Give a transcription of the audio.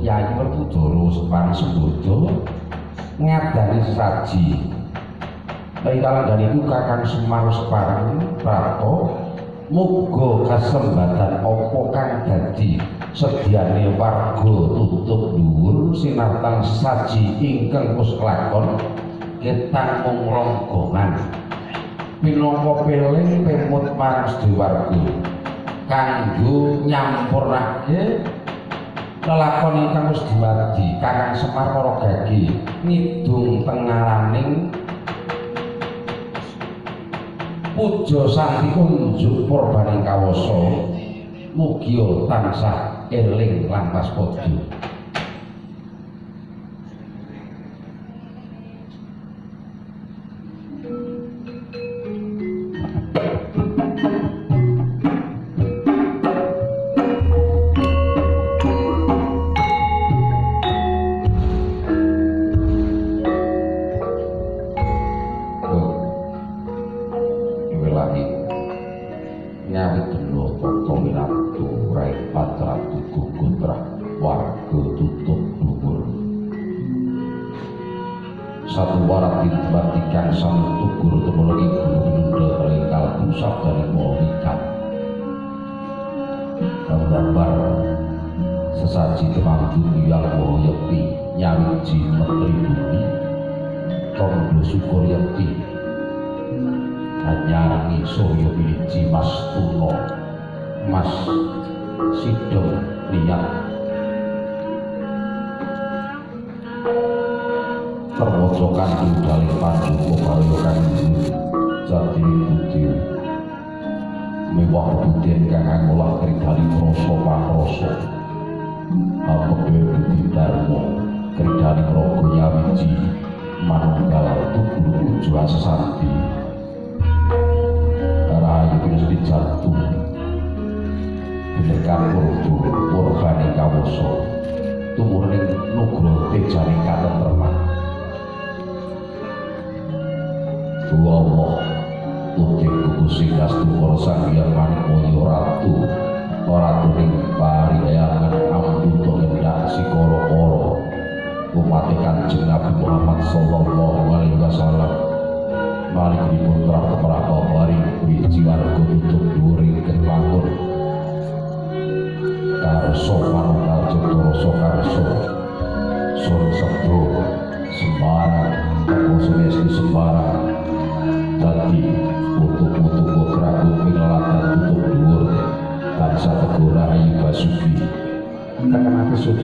Yayi Werkudara Separang Sembodo ngadani saji. Kalan itu Kakang Semar Separang Prato muga kasembatan apa kang dadi sediane warga tutup dhuwur sinartan saji ingkang wis kelakon ketang mung ronggongan minangka peling pemut marang sedhewarga kanggo nyampurnake lelakon ingkang wis dumadi Kakang Semar Maragagi ngidung tengaraning puja santi unjuk purbaning kawasa mugi tansah eling lan waspada. Satu warat dibatikan sami tugur temologi guru nunda terlingkal pusat dari mawikan gambar sesaji temanggu yang moyekti nyawiji menteri bumi tondo syukur yakti hanya soyo biji mas tuno mas sidong niat terwocokan dudali panjuko kawiyokan jati budi mewah budin kang ngolah kridali kroso pakroso apabwe budi dharma kridali rogo nyawiji manunggal tugur ujuan sesanti rahayu pinus dijatuh binekan urdu purbani kawoso tumurning nugro tejani katentreman Allah putih kukusi kastu korsan yang manik moyo ratu oratuning pariayangan ambuto ngendak si koro-koro umat Kanjeng Nabi Muhammad sallallahu alaihi wasallam malik diputra kemerapa bari biji warga tutup duri ketlangur karso manunggal jentoro sokarso sur sebro sembarang komunis di sembarang dadi putu-putu putra kuping tutup dhuwur tansah tegur Rahayu Basuki.